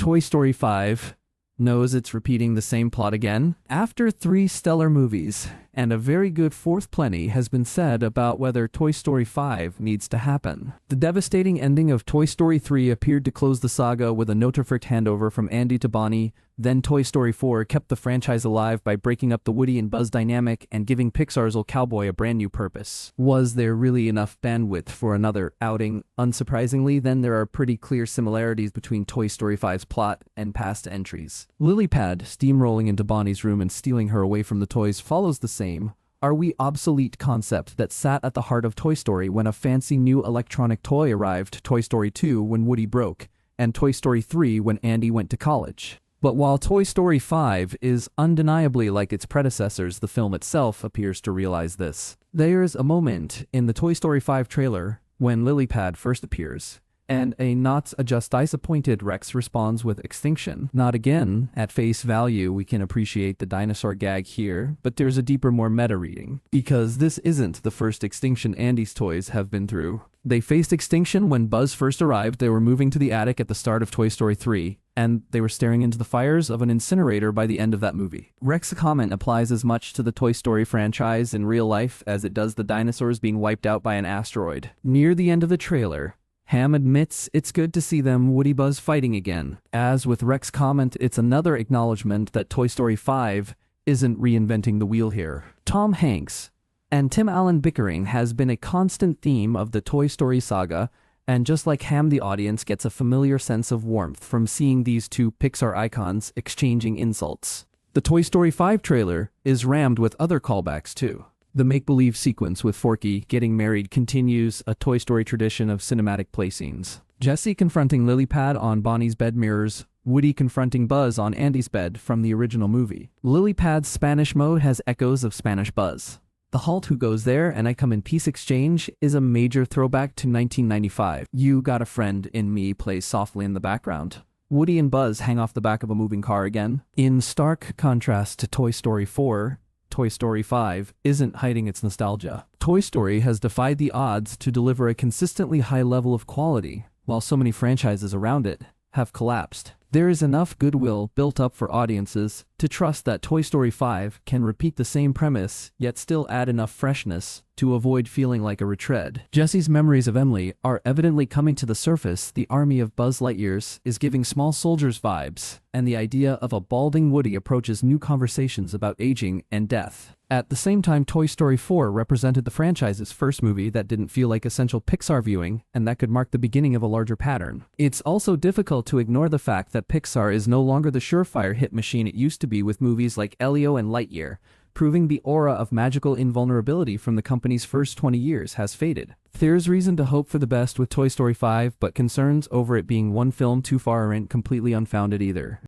Toy Story 5 knows it's repeating the same plot again. After 3 stellar movies, and a very good fourth, plenty has been said about whether Toy Story 5 needs to happen. The devastating ending of Toy Story 3 appeared to close the saga with a notified handover from Andy to Bonnie. Then Toy Story 4 kept the franchise alive by breaking up the Woody and Buzz dynamic and giving Pixar's old cowboy a brand new purpose. Was there really enough bandwidth for another outing? Unsurprisingly, then there are pretty clear similarities between Toy Story 5's plot and past entries. Lilypad steamrolling into Bonnie's room and stealing her away from the toys follows the same obsolete concept that sat at the heart of Toy Story when a fancy new electronic toy arrived, Toy Story 2 when Woody broke, and Toy Story 3 when Andy went to college. But while Toy Story 5 is undeniably like its predecessors, the film itself appears to realize this. There's a moment in the Toy Story 5 trailer when Lilypad first appears, and a not just disappointed Rex responds with extinction. Not again. At face value, we can appreciate the dinosaur gag here, but there's a deeper, more meta reading. Because this isn't the first extinction Andy's toys have been through. They faced extinction when Buzz first arrived. They were moving to the attic at the start of Toy Story 3, and they were staring into the fires of an incinerator by the end of that movie. Rex's comment applies as much to the Toy Story franchise in real life as it does the dinosaurs being wiped out by an asteroid. Near the end of the trailer, Ham admits it's good to see them Woody Buzz fighting again. As with Rex's comment, it's another acknowledgement that Toy Story 5 isn't reinventing the wheel here. Tom Hanks and Tim Allen bickering has been a constant theme of the Toy Story saga, and just like Ham, the audience gets a familiar sense of warmth from seeing these two Pixar icons exchanging insults. The Toy Story 5 trailer is rammed with other callbacks too. The make-believe sequence with Forky getting married continues a Toy Story tradition of cinematic play scenes. Jessie confronting Lilypad on Bonnie's bed mirrors Woody confronting Buzz on Andy's bed from the original movie. Lilypad's Spanish mode has echoes of Spanish Buzz. The Halt Who Goes There and I Come in Peace exchange is a major throwback to 1995. You Got a Friend in Me plays softly in the background. Woody and Buzz hang off the back of a moving car again. In stark contrast to Toy Story 4, Toy Story 5 isn't hiding its nostalgia. Toy Story has defied the odds to deliver a consistently high level of quality, while so many franchises around it have collapsed. There is enough goodwill built up for audiences to trust that Toy Story 5 can repeat the same premise, yet still add enough freshness to avoid feeling like a retread. Jessie's memories of Emily are evidently coming to the surface. The army of Buzz Lightyears is giving small soldiers vibes, and the idea of a balding Woody approaches new conversations about aging and death. At the same time, Toy Story 4 represented the franchise's first movie that didn't feel like essential Pixar viewing, and that could mark the beginning of a larger pattern. It's also difficult to ignore the fact that Pixar is no longer the surefire hit machine it used to be with movies like Elio and Lightyear, proving the aura of magical invulnerability from the company's first 20 years has faded. There's reason to hope for the best with Toy Story 5, but concerns over it being one film too far aren't completely unfounded either.